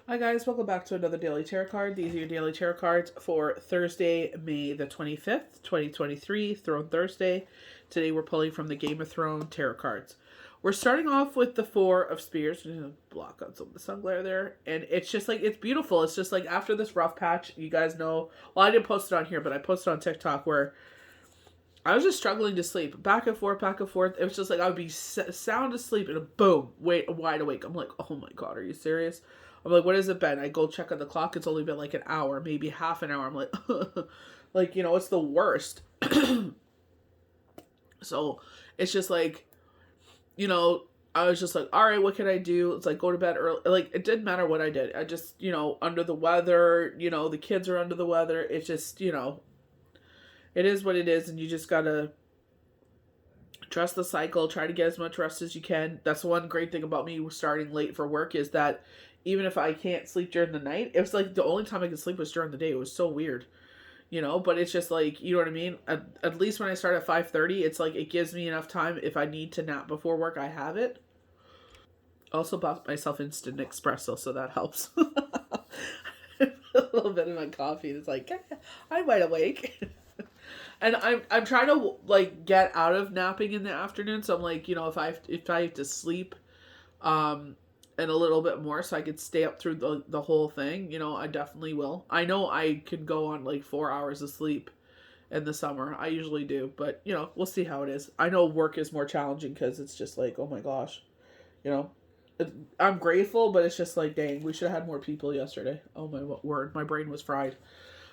Hi guys, welcome back to another Daily Tarot card. These are your Daily Tarot cards for Thursday, May the 25th, 2023, Throne Thursday. Today we're pulling from the Game of Thrones Tarot cards. We're starting off with the Four of Spears. I'm going to block out some of the sun glare there. And it's just like, it's beautiful. It's just like after this rough patch, you guys know, well, I didn't post it on here, but I posted on TikTok where I was just struggling to sleep. Back and forth, back and forth. It was just like I would be sound asleep and boom, wide awake. I'm like, oh my God, are you serious? I'm like, what has it been? I go check on the clock. It's only been like an hour, maybe half an hour. I'm like, like, it's the worst. So it's just like, I was just like, all right, what can I do? It's like, go to bed early. Like, it didn't matter what I did. I just, under the weather, the kids are under the weather. It's just, it is what it is. And you just got to trust the cycle. Try to get as much rest as you can. That's one great thing about me starting late for work is that even if I can't sleep during the night, it was like the only time I could sleep was during the day. It was so weird, but it's just like, you know what I mean? At least when I start at 5:30, it's like it gives me enough time. If I need to nap before work, I have it. Also bought myself instant espresso, so that helps. A little bit of my coffee. It's like, I'm wide awake. And I'm trying to like get out of napping in the afternoon. So I'm like, if I have to sleep, and a little bit more so I could stay up through the whole thing, I definitely will. I know I could go on like 4 hours of sleep in the summer. I usually do, but we'll see how it is. I know work is more challenging because it's just like, oh my gosh, I'm grateful, but it's just like, dang, we should have had more people yesterday. Oh my word, my brain was fried.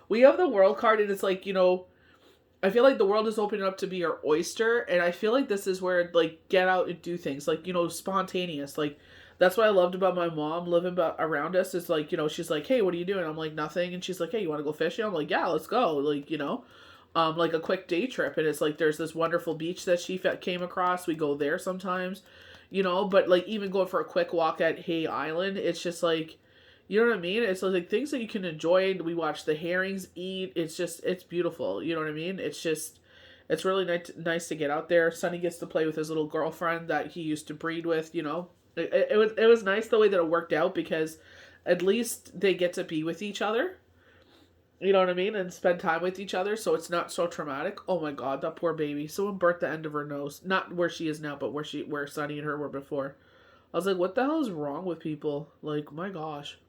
We have the World card, and it's like, I feel like the world is opening up to be our oyster, and I feel like this is where, like, get out and do things. Like, spontaneous. Like, that's what I loved about my mom living around us is, like, she's like, hey, what are you doing? I'm like, nothing. And she's like, hey, you want to go fishing? I'm like, yeah, let's go. Like, like a quick day trip. And it's like, there's this wonderful beach that she came across. We go there sometimes, but, like, even going for a quick walk at Hay Island, it's just, like, you know what I mean? It's like things that you can enjoy. We watch the herrings eat. It's beautiful. You know what I mean? It's really nice to get out there. Sonny gets to play with his little girlfriend that he used to breed with, It was nice the way that it worked out because at least they get to be with each other. You know what I mean? And spend time with each other so it's not so traumatic. Oh my God, that poor baby. Someone burnt the end of her nose. Not where she is now, but where Sonny and her were before. I was like, what the hell is wrong with people? Like, my gosh.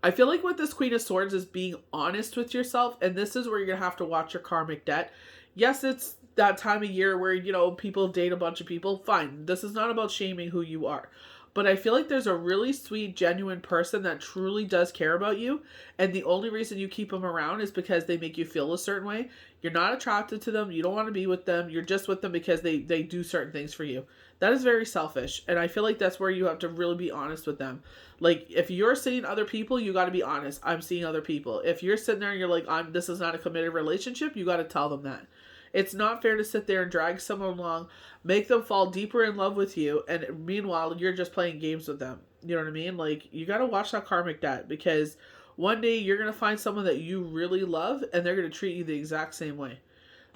I feel like with this Queen of Swords is being honest with yourself, and this is where you're going to have to watch your karmic debt. Yes, it's that time of year where, people date a bunch of people. Fine. This is not about shaming who you are. But I feel like there's a really sweet, genuine person that truly does care about you, and the only reason you keep them around is because they make you feel a certain way. You're not attracted to them. You don't want to be with them. You're just with them because they do certain things for you. That is very selfish, and I feel like that's where you have to really be honest with them. Like, if you're seeing other people, you got to be honest. I'm seeing other people. If you're sitting there and you're like, this is not a committed relationship, you got to tell them that. It's not fair to sit there and drag someone along, make them fall deeper in love with you, and meanwhile, you're just playing games with them. You know what I mean? Like, you got to watch that karmic debt, because one day you're going to find someone that you really love, and they're going to treat you the exact same way.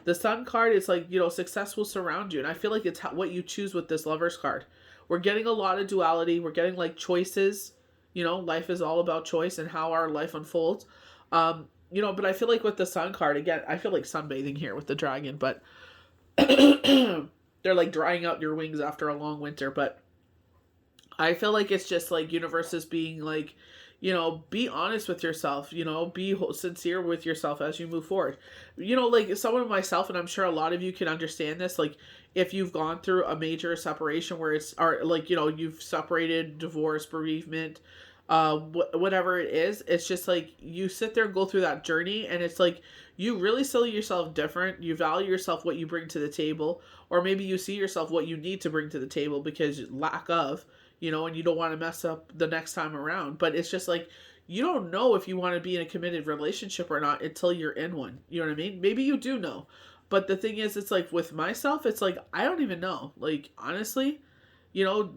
The Sun card is like, success will surround you, and I feel like it's what you choose with this Lovers card. We're getting a lot of duality. We're getting, like, choices. Life is all about choice and how our life unfolds. But I feel like with the Sun card, again, I feel like sunbathing here with the dragon, but they're like drying out your wings after a long winter. But I feel like it's just like universe is being like, be honest with yourself, be sincere with yourself as you move forward. Like someone of myself, and I'm sure a lot of you can understand this, like if you've gone through a major separation where you've separated, divorce, bereavement, whatever it is, it's just like you sit there and go through that journey, and it's like you really see yourself different. You value yourself, what you bring to the table, or maybe you see yourself what you need to bring to the table because lack of, and you don't want to mess up the next time around. But it's just like you don't know if you want to be in a committed relationship or not until you're in one. You know what I mean? Maybe you do know, but the thing is, it's like with myself, it's like I don't even know. Like, honestly,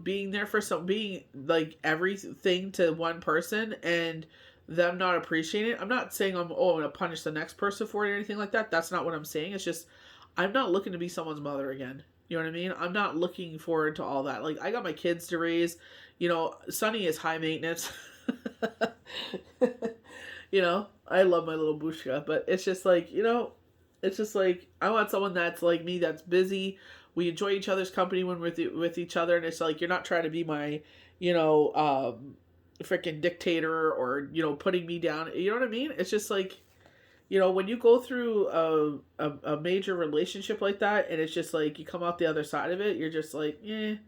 being there for being like everything to one person and them not appreciating it. I'm not saying I'm going to punish the next person for it or anything like that. That's not what I'm saying. It's just I'm not looking to be someone's mother again. You know what I mean? I'm not looking forward to all that. Like, I got my kids to raise. Sunny is high maintenance. I love my little Bushka, but it's just like, it's just like I want someone that's like me, that's busy. We enjoy each other's company when we're with each other, and it's like you're not trying to be my, you know, freaking dictator or putting me down. You know what I mean? It's just like, when you go through a major relationship like that, and it's just like you come out the other side of it, you're just like, you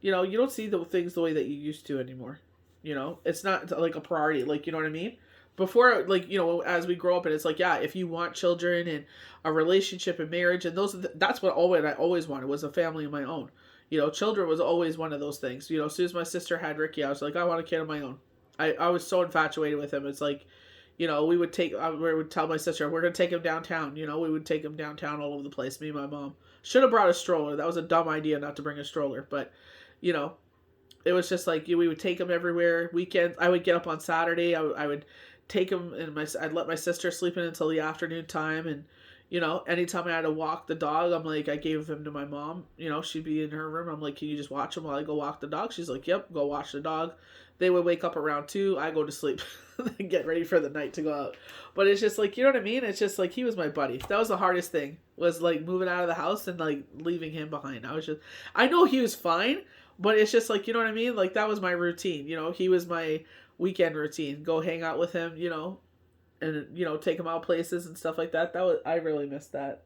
don't see the things the way that you used to anymore. It's not like a priority. Like, you know what I mean? Before, like, as we grow up, and it's like, yeah, if you want children and a relationship and marriage, and that's what I always wanted, was a family of my own. Children was always one of those things. As soon as my sister had Ricky, I was like, I want a kid of my own. I was so infatuated with him. It's like, we would tell my sister, we're going to take him downtown. We would take him downtown all over the place, me and my mom. Should have brought a stroller. That was a dumb idea not to bring a stroller. But, it was just like, we would take him everywhere. Weekends, I would get up on Saturday. I would take him, and I'd let my sister sleep in until the afternoon time. And, anytime I had to walk the dog, I'm like, I gave him to my mom. She'd be in her room. I'm like, can you just watch him while I go walk the dog? She's like, yep, go watch the dog. They would wake up around 2. I go to sleep and get ready for the night to go out. But it's just like, you know what I mean? It's just like, he was my buddy. That was the hardest thing, was like moving out of the house and like leaving him behind. I know he was fine, but it's just like, you know what I mean? Like, that was my routine. He was my weekend routine. Go hang out with him, and, take him out places and stuff like that. I really missed that,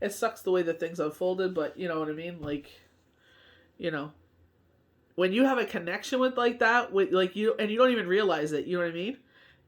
It sucks the way that things unfolded, but you know what I mean? Like, when you have a connection with like that, with like you, and you don't even realize it, you know what I mean?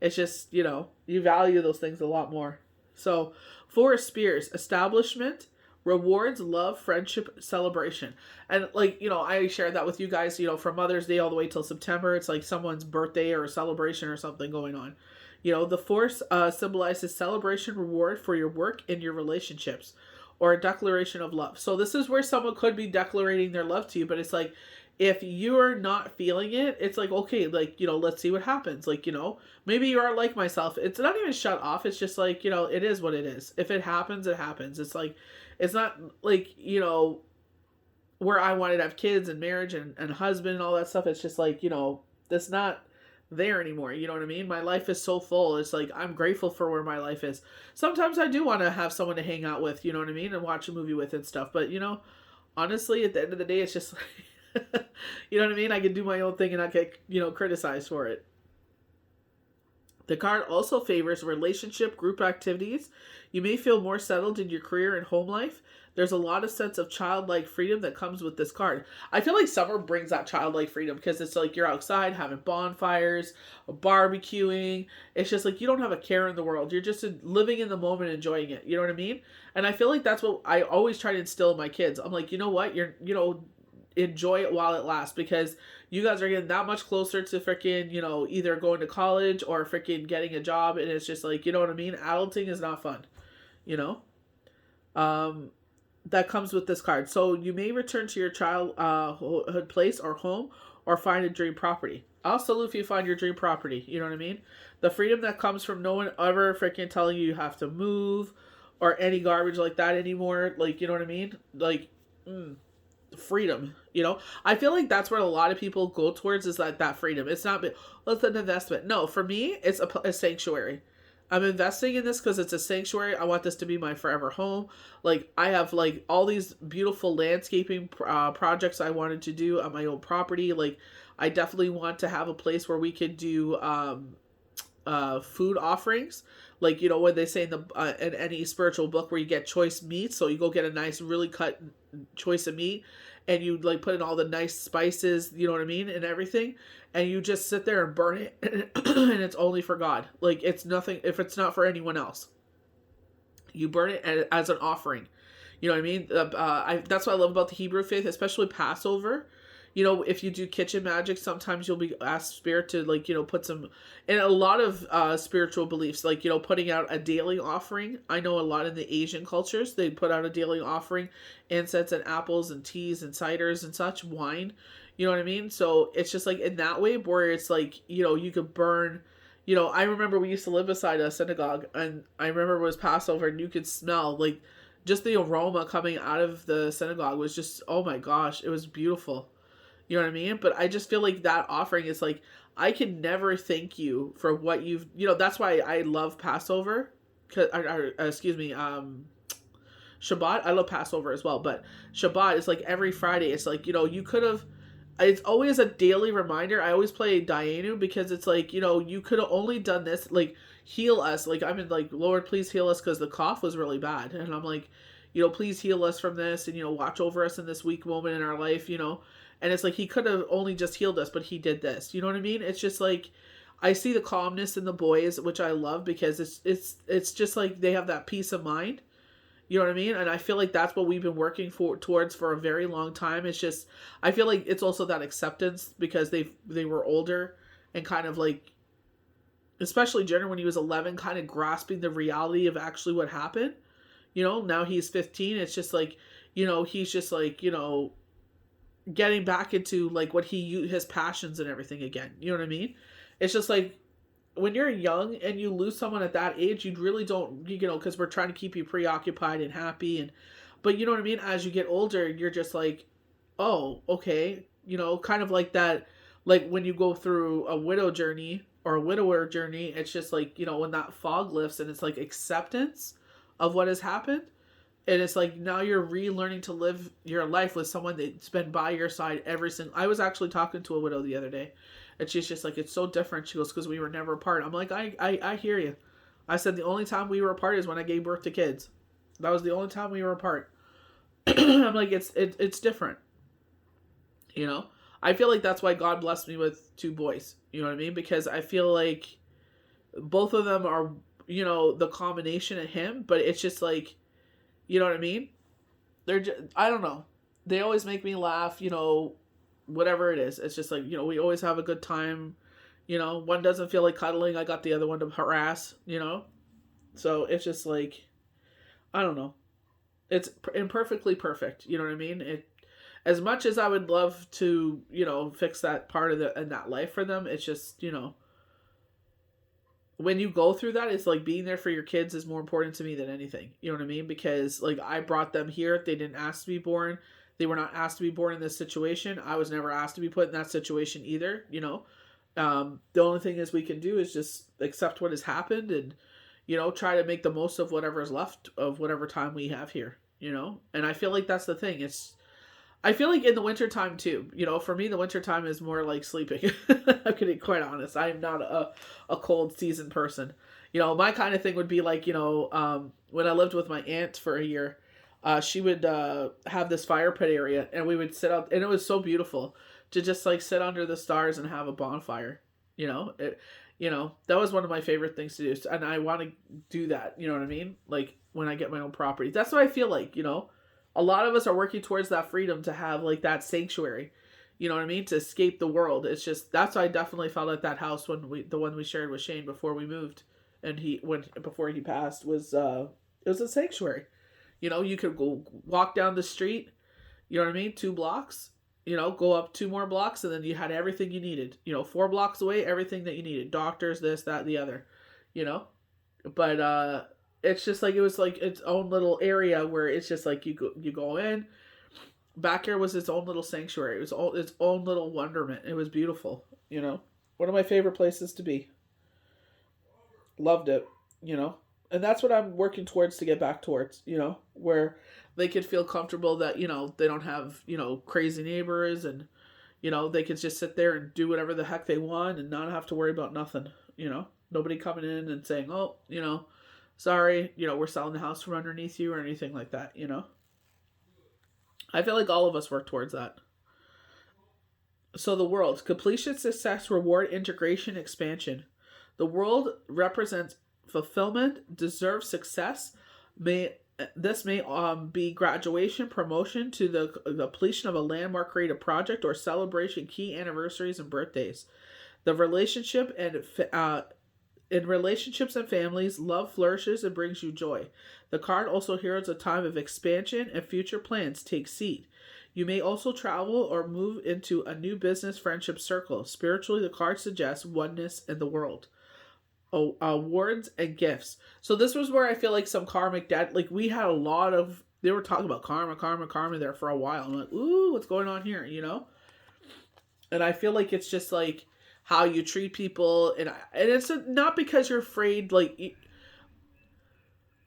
It's just, you value those things a lot more. So, Forrest Spears, establishment, rewards, love, friendship, celebration. And like, I shared that with you guys, from Mother's Day all the way till September. It's like someone's birthday or a celebration or something going on. The force symbolizes celebration, reward for your work and your relationships, or a declaration of love. So this is where someone could be declaring their love to you, but it's like, if you're not feeling it, it's like, okay, like, let's see what happens. Like, maybe you are like myself. It's not even shut off. It's just like, it is what it is. If it happens, it happens. It's like, it's not like, where I wanted to have kids and marriage and husband and all that stuff. It's just like, that's not there anymore. You know what I mean? My life is so full. It's like, I'm grateful for where my life is. Sometimes I do want to have someone to hang out with, you know what I mean? And watch a movie with and stuff. But, honestly, at the end of the day, it's just like, you know what I mean? I can do my own thing and not get, criticized for it. The card also favors relationship group activities. You may feel more settled in your career and home life. There's a lot of sense of childlike freedom that comes with this card. I feel like summer brings that childlike freedom because it's like you're outside having bonfires, barbecuing. It's just like you don't have a care in the world. You're just living in the moment, enjoying it. You know what I mean? And I feel like that's what I always try to instill in my kids. I'm like, you know what? Enjoy it while it lasts, because you guys are getting that much closer to freaking, either going to college or freaking getting a job. And it's just like, you know what I mean? Adulting is not fun, that comes with this card. So you may return to your childhood place or home, or find a dream property. I'll salute if you find your dream property. You know what I mean? The freedom that comes from no one ever freaking telling you have to move or any garbage like that anymore. Like, you know what I mean? Like, freedom, I feel like that's where a lot of people go towards, is like that freedom. It's not, let's an investment. No, for me, it's a sanctuary. I'm investing in this because it's a sanctuary. I want this to be my forever home. Like, I have like all these beautiful landscaping projects I wanted to do on my own property. Like, I definitely want to have a place where we could do food offerings. Like, when they say in any spiritual book where you get choice meat, so you go get a nice, really cut choice of meat, and you like put in all the nice spices, you know what I mean, and everything, and you just sit there and burn it, and it's only for God. Like, it's nothing, if it's not for anyone else, you burn it as an offering. You know what I mean? That's what I love about the Hebrew faith, especially Passover. If you do kitchen magic, sometimes you'll be asked spirit to like, put some, and a lot of spiritual beliefs, like, putting out a daily offering. I know a lot in the Asian cultures, they put out a daily offering, incense and apples and teas and ciders and such, wine. You know what I mean? So it's just like in that way where it's like, you could burn, I remember we used to live beside a synagogue, and I remember it was Passover, and you could smell like just the aroma coming out of the synagogue was just, oh my gosh, it was beautiful. You know what I mean? But I just feel like that offering is like, I can never thank you for what you've, that's why I love Passover. Excuse me, Shabbat. I love Passover as well, but Shabbat is like every Friday. It's like, you could have, it's always a daily reminder. I always play Dayenu because it's like, you could have only done this, like, heal us. Like, I'm in like, Lord, please heal us, because the cough was really bad. And I'm like, please heal us from this, and, watch over us in this weak moment in our life, And it's like, he could have only just healed us, but he did this. You know what I mean? It's just like, I see the calmness in the boys, which I love, because it's just like they have that peace of mind. You know what I mean? And I feel like that's what we've been working towards for a very long time. It's just, I feel like it's also that acceptance, because they were older and kind of like, especially Jenner when he was 11, kind of grasping the reality of actually what happened. Now he's 15. It's just like, he's just like, getting back into like what his passions and everything again. You know what I mean? It's just like, when you're young and you lose someone at that age, you really don't, because we're trying to keep you preoccupied and happy. But you know what I mean? As you get older, you're just like, oh, okay. Kind of like that, like when you go through a widow journey or a widower journey, it's just like, when that fog lifts and it's like acceptance of what has happened. And it's like, now you're relearning to live your life with someone that's been by your side every single. I was actually talking to a widow the other day, and she's just like, it's so different. She goes, because we were never apart. I'm like, I hear you. I said, the only time we were apart is when I gave birth to kids. That was the only time we were apart. I'm like, it's different. I feel like that's why God blessed me with 2 boys. You know what I mean? Because I feel like both of them are, the combination of him, but it's just like, you know what I mean? They're just, I don't know. They always make me laugh, whatever it is. It's just like, we always have a good time. One doesn't feel like cuddling. I got the other one to harass, So it's just like, I don't know. It's imperfectly perfect. You know what I mean? As much as I would love to, fix that part of in that life for them, it's just, when you go through that, it's like being there for your kids is more important to me than anything. You know what I mean? Because like, I brought them here. They didn't ask to be born. They were not asked to be born in this situation. I was never asked to be put in that situation either. The only thing is we can do is just accept what has happened and, try to make the most of whatever is left of whatever time we have here, And I feel like that's the thing. I feel like in the wintertime too, for me, the wintertime is more like sleeping. I'm getting quite honest. I am not a cold season person. My kind of thing would be like, when I lived with my aunt for a year, she would have this fire pit area, and we would sit out, and it was so beautiful to just like sit under the stars and have a bonfire. That was one of my favorite things to do. And I want to do that. You know what I mean? Like when I get my own property, that's what I feel like, a lot of us are working towards that freedom to have like that sanctuary, you know what I mean? To escape the world. It's just, that's why I definitely felt at that house the one we shared with Shane before we moved, and before he passed, was, it was a sanctuary. You could go walk down the street, you know what I mean? 2 blocks, go up 2 more blocks, and then you had everything you needed, 4 blocks away, everything that you needed, doctors, this, that, the other, but, it's just like, it was like its own little area where it's just like you go in. Back here was its own little sanctuary. It was its own little wonderment. It was beautiful, One of my favorite places to be. Loved it, And that's what I'm working towards to get back towards, where they could feel comfortable that, they don't have, crazy neighbors, and, they could just sit there and do whatever the heck they want and not have to worry about nothing, Nobody coming in and saying, oh, sorry, we're selling the house from underneath you or anything like that, I feel like all of us work towards that. So the world, completion, success, reward, integration, expansion. The world represents fulfillment, deserves success. This may be graduation, promotion to the completion of a landmark creative project, or celebration, key anniversaries and birthdays. The relationship and in relationships and families, love flourishes and brings you joy. The card also heralds a time of expansion, and future plans take seed. You may also travel or move into a new business friendship circle. Spiritually, the card suggests oneness in the world. Awards and gifts. So this was where I feel like some karmic debt, like we had a lot of, they were talking about karma there for a while. I'm like, ooh, what's going on here, And I feel like it's just like how you treat people, and it's not because you're afraid. Like,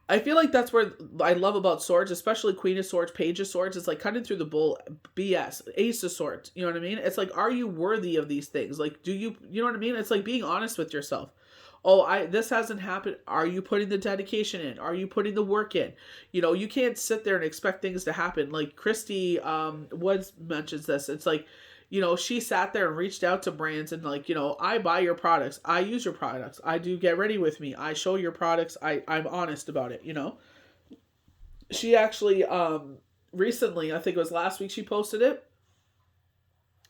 I feel like that's where I love about swords, especially Queen of Swords, Page of Swords. It's like cutting through the bull BS, Ace of Swords. You know what I mean? It's like, are you worthy of these things? Like, do you? You know what I mean? It's like being honest with yourself. Oh, this hasn't happened. Are you putting the dedication in? Are you putting the work in? You know, you can't sit there and expect things to happen. Like Christy Woods mentions this. It's like, you know, she sat there and reached out to brands and like, you know, I buy your products. I use your products. I do Get Ready With Me. I show your products. I'm honest about it, you know. She actually recently, I think it was last week, she posted it.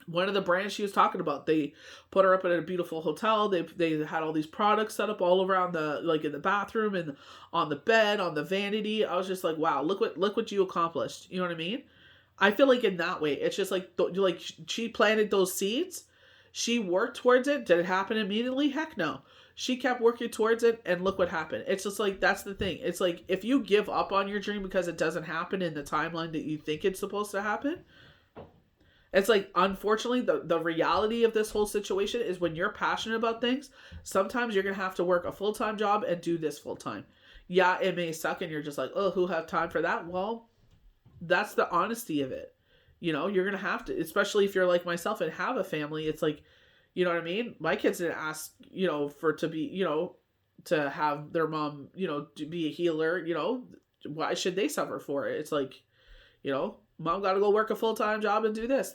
One of the brands she was talking about, they put her up in a beautiful hotel. They had all these products set up all around the, like in the bathroom and on the bed, on the vanity. I was just like, wow, look what you accomplished. You know what I mean? I feel like in that way, it's just like she planted those seeds. She worked towards it. Did it happen immediately? Heck no. She kept working towards it, and look what happened. It's just like, that's the thing. It's like, if you give up on your dream because it doesn't happen in the timeline that you think it's supposed to happen, it's like, unfortunately, the reality of this whole situation is when you're passionate about things, sometimes you're going to have to work a full-time job and do this full-time. Yeah, it may suck, and you're just like, oh, who have time for that? Well, that's the honesty of it. You know, you're going to have to, especially if you're like myself and have a family. It's like, you know what I mean? My kids didn't ask, you know, to have their mom, you know, to be a healer. You know, why should they suffer for it? It's like, you know, mom got to go work a full-time job and do this.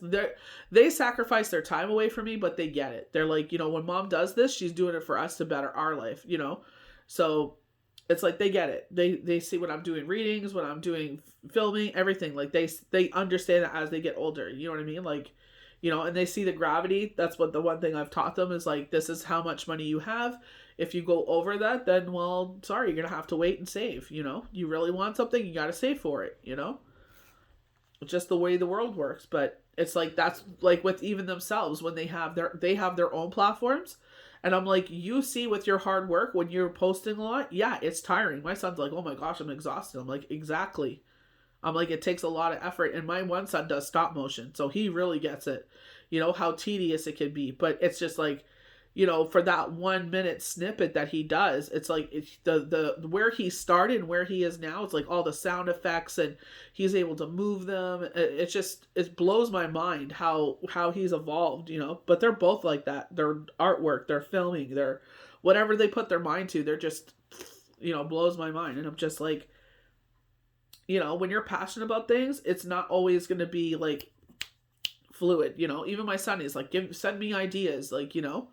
They sacrifice their time away from me, but they get it. They're like, you know, when mom does this, she's doing it for us to better our life, you know? So it's like, they get it. They see when I'm doing readings, when I'm doing filming, everything. Like they understand that as they get older, you know what I mean? Like, you know, and they see the gravity. That's what the one thing I've taught them is like, this is how much money you have. If you go over that, then, well, sorry, you're going to have to wait and save, you know? You really want something, you got to save for it, you know? Just the way the world works. But it's like, that's like with even themselves when they have their own platforms. And I'm like, you see with your hard work when you're posting a lot, yeah, it's tiring. My son's like, oh my gosh, I'm exhausted. I'm like, exactly. I'm like, it takes a lot of effort. And my one son does stop motion, so he really gets it, you know, how tedious it can be. But it's just like, you know, for that 1 minute snippet that he does, it's like, it's the where he started and where he is now, it's like all the sound effects and he's able to move them. It's just, it blows my mind how he's evolved, you know. But they're both like that. Their artwork, their filming, their whatever they put their mind to, they're just, you know, blows my mind. And I'm just like, you know, when you're passionate about things, it's not always going to be like fluid, you know. Even my son is like, send me ideas, like, you know.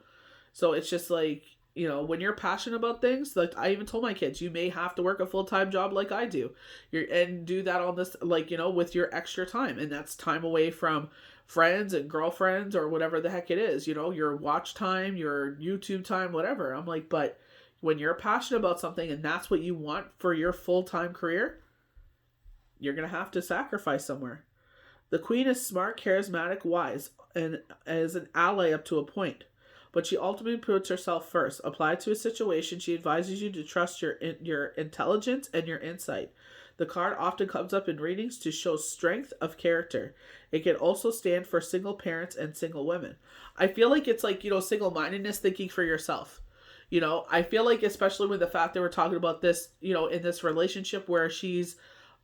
So it's just like, you know, when you're passionate about things, like I even told my kids, you may have to work a full-time job like I do. And do that on this, like, you know, with your extra time. And that's time away from friends and girlfriends or whatever the heck it is, you know, your watch time, your YouTube time, whatever. I'm like, but when you're passionate about something and that's what you want for your full-time career, you're going to have to sacrifice somewhere. The queen is smart, charismatic, wise, and is an ally up to a point. But she ultimately puts herself first. Applied to a situation, she advises you to trust your intelligence and your insight. The card often comes up in readings to show strength of character. It can also stand for single parents and single women. I feel like it's like, you know, single-mindedness, thinking for yourself. You know, I feel like especially with the fact that we're talking about this, you know, in this relationship where she's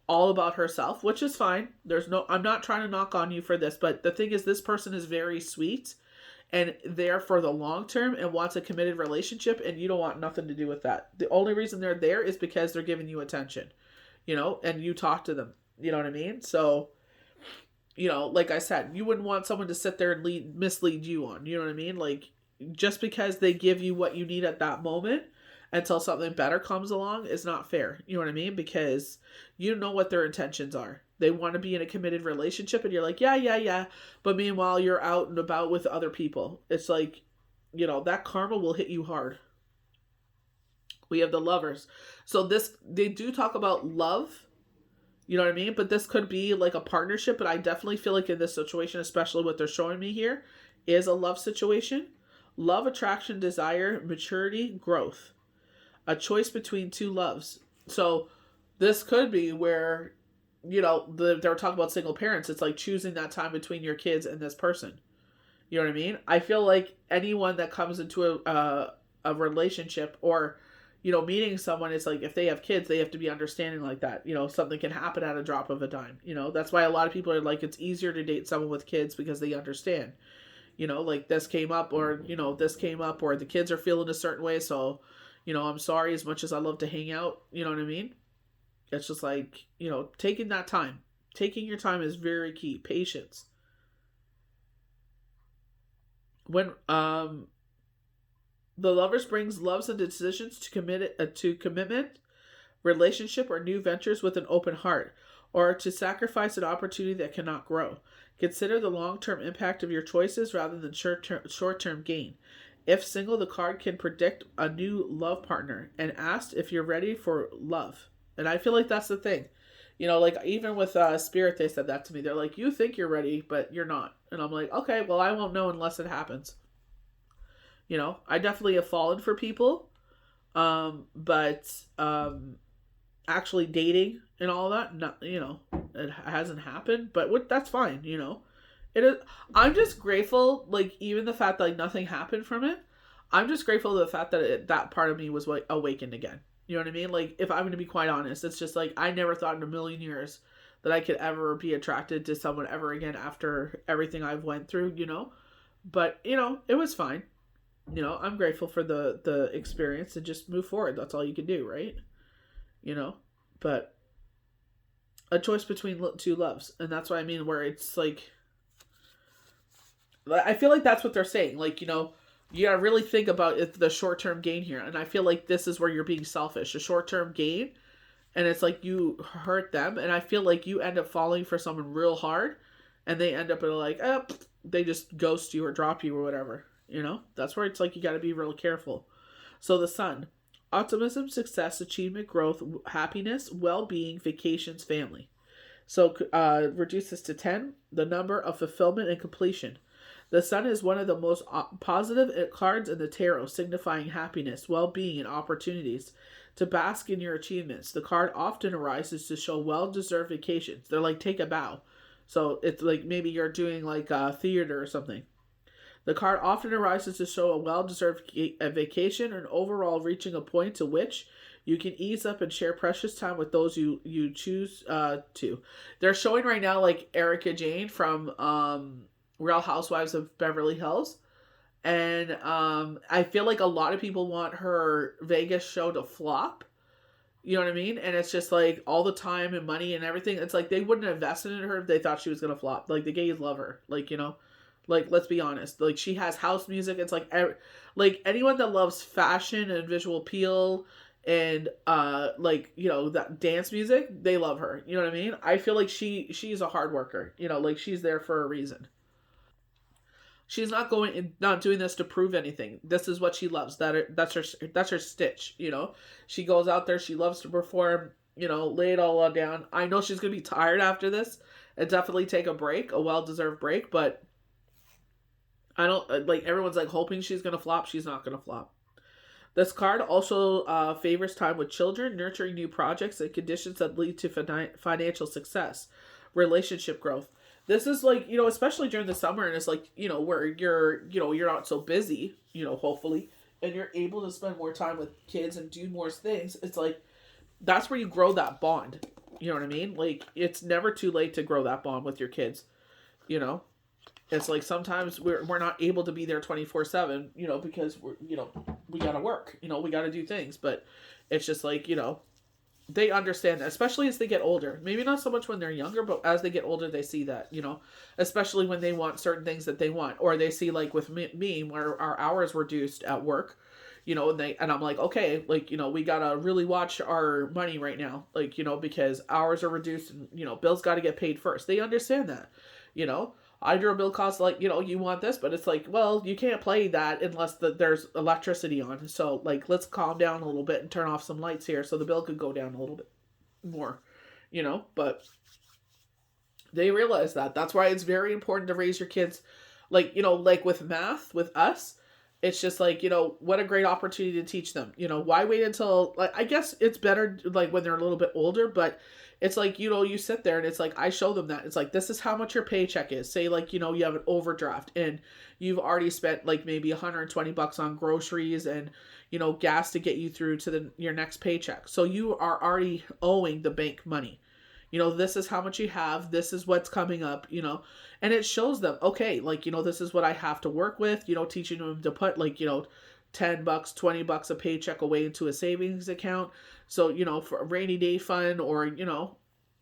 all about herself, which is fine. I'm not trying to knock on you for this, but the thing is, this person is very sweet and there for the long term and wants a committed relationship, and you don't want nothing to do with that. The only reason they're there is because they're giving you attention, you know, and you talk to them, you know what I mean? So, you know, like I said, you wouldn't want someone to sit there and mislead you on, you know what I mean? Like, just because they give you what you need at that moment until something better comes along is not fair, you know what I mean? Because you know what their intentions are. They want to be in a committed relationship and you're like, yeah. But meanwhile, you're out and about with other people. It's like, you know, that karma will hit you hard. We have the Lovers. So they do talk about love, you know what I mean? But this could be like a partnership. But I definitely feel like in this situation, especially what they're showing me here, is a love situation. Love, attraction, desire, maturity, growth. A choice between two loves. So this could be where, you know, they're talking about single parents. It's like choosing that time between your kids and this person. You know what I mean? I feel like anyone that comes into a relationship, or meeting someone, it's like if they have kids, they have to be understanding like that. Something can happen at a drop of a dime. That's why a lot of people are like, it's easier to date someone with kids because they understand. Like this came up, or this came up, or the kids are feeling a certain way, so I'm sorry, as much as I love to hang out. You know what I mean? It's just like, taking that time. Taking your time is very key. Patience. When the lovers brings loves and decisions to commitment, relationship, or new ventures with an open heart, or to sacrifice an opportunity that cannot grow. Consider the long-term impact of your choices rather than short-term gain. If single, the card can predict a new love partner and ask if you're ready for love. And I feel like that's the thing. Like even with Spirit, they said that to me. They're like, you think you're ready, but you're not. And I'm like, okay, well, I won't know unless it happens. I definitely have fallen for people. But actually dating and all that, not, it hasn't happened, but that's fine. It is. I'm just grateful, like, even the fact that, like, nothing happened from it. I'm just grateful to the fact that that part of me was, like, awakened again. You know what I mean? Like, if I'm going to be quite honest, it's just like I never thought in a million years that I could ever be attracted to someone ever again after everything I've went through. But it was fine. I'm grateful for the experience, and just move forward. That's all you can do, right? But a choice between two loves, and that's what I mean, where it's like, I feel like that's what they're saying, like, you gotta really think about it, the short-term gain here, and I feel like this is where you're being selfish, a short-term gain, and it's like you hurt them, and I feel like you end up falling for someone real hard, and they end up like, they just ghost you or drop you or whatever. That's where it's like you gotta be real careful. So the Sun. Optimism, success, achievement, growth, happiness, well-being, vacations, family. So reduce this to 10, the number of fulfillment and completion. The Sun is one of the most positive cards in the tarot, signifying happiness, well-being, and opportunities to bask in your achievements. The card often arises to show well-deserved vacations. They're like, take a bow. So it's like maybe you're doing like a theater or something. The card often arises to show a well-deserved vacation and overall reaching a point to which you can ease up and share precious time with those you choose to. They're showing right now like Erica Jane from Real Housewives of Beverly Hills. And I feel like a lot of people want her Vegas show to flop. You know what I mean? And it's just like all the time and money and everything. It's like they wouldn't have invested in her if they thought she was going to flop. Like the gays love her. Like, like, let's be honest. Like, she has house music. It's like anyone that loves fashion and visual appeal and like, that dance music, they love her. You know what I mean? I feel like she's a hard worker. Like, she's there for a reason. She's not doing this to prove anything. This is what she loves. That's her stitch. She goes out there. She loves to perform. Lay it all down. I know she's gonna be tired after this, and definitely take a break, a well-deserved break. But I don't like, everyone's like hoping she's gonna flop. She's not gonna flop. This card also favors time with children, nurturing new projects and conditions that lead to financial success, relationship growth. This is like, especially during the summer, and it's like, where you're not so busy, hopefully, and you're able to spend more time with kids and do more things. It's like, that's where you grow that bond. You know what I mean? Like, it's never too late to grow that bond with your kids. It's like sometimes we're not able to be there 24/7, because we gotta work, we gotta do things, but it's just like, they understand that, especially as they get older. Maybe not so much when they're younger, but as they get older, they see that, especially when they want certain things that they want, or they see, like with me where our hours reduced at work, and I'm like, okay, like, we gotta really watch our money right now, like, because hours are reduced, and, bills gotta get paid first. They understand that, hydro bill costs, like, you want this, but it's like, well, you can't play that unless there's electricity on. So, like, let's calm down a little bit and turn off some lights here so the bill could go down a little bit more, but they realize that. That's why it's very important to raise your kids, like, like with math, with us, it's just like, what a great opportunity to teach them. Why wait until, like, I guess it's better like when they're a little bit older, but it's like, you sit there and it's like, I show them that. It's like, this is how much your paycheck is. Say like, you have an overdraft and you've already spent like maybe $120 on groceries and, gas to get you through to your next paycheck. So you are already owing the bank money. This is how much you have. This is what's coming up, and it shows them, okay, like, this is what I have to work with, teaching them to put like, $10, $20 a paycheck away into a savings account. So, for a rainy day fund, or,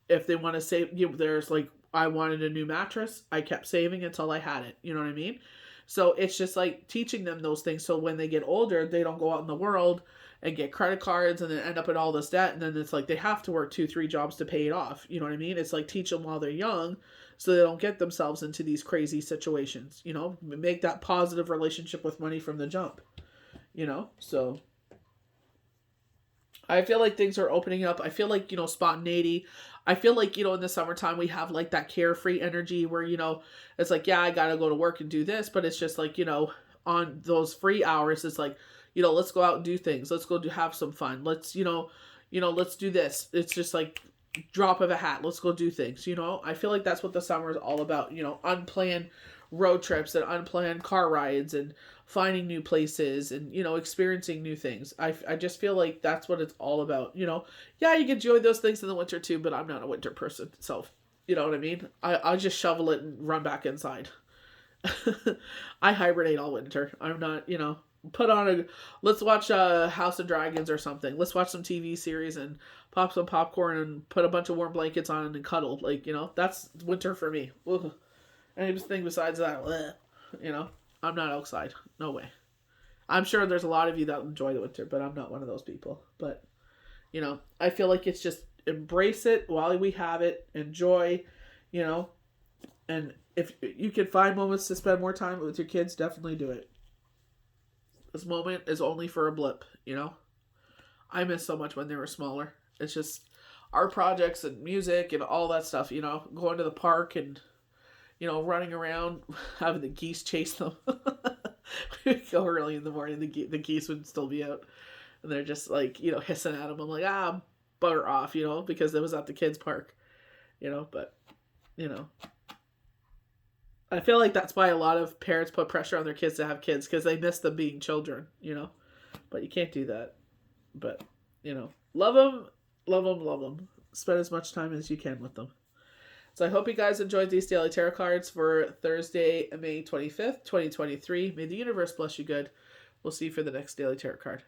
if they want to save, there's like, I wanted a new mattress. I kept saving until I had it. You know what I mean? So it's just like teaching them those things. So when they get older, they don't go out in the world and get credit cards and then end up in all this debt. And then it's like they have to work 2-3 jobs to pay it off. You know what I mean? It's like teach them while they're young so they don't get themselves into these crazy situations. Make that positive relationship with money from the jump. So I feel like things are opening up. I feel like, spontaneity. I feel like, in the summertime we have like that carefree energy where, it's like, yeah, I got to go to work and do this. But it's just like, on those free hours, it's like, let's go out and do things. Let's go have some fun. Let's, let's do this. It's just like drop of a hat. Let's go do things. I feel like that's what the summer is all about. Unplanned road trips and unplanned car rides and finding new places and, experiencing new things. I just feel like that's what it's all about. Yeah, you can enjoy those things in the winter too, but I'm not a winter person. So, you know what I mean? I'll just shovel it and run back inside. I hibernate all winter. I'm not, let's watch House of Dragons or something. Let's watch some TV series and pop some popcorn and put a bunch of warm blankets on and cuddle. Like, that's winter for me. Ugh. Anything besides that, I'm not outside. No way. I'm sure there's a lot of you that enjoy the winter, but I'm not one of those people. But, I feel like it's just embrace it while we have it. Enjoy, and if you can find moments to spend more time with your kids, definitely do it. This moment is only for a blip, I miss so much when they were smaller. It's just our projects and music and all that stuff, going to the park and, running around, having the geese chase them. We'd go early in the morning, the geese would still be out. And they're just like, hissing at them. I'm like, butter off, because it was at the kids' park, but, I feel like that's why a lot of parents put pressure on their kids to have kids, because they miss them being children, but you can't do that. But, love them, love them, love them. Spend as much time as you can with them. So I hope you guys enjoyed these daily tarot cards for Thursday, May 25th, 2023. May the universe bless you good. We'll see you for the next daily tarot card.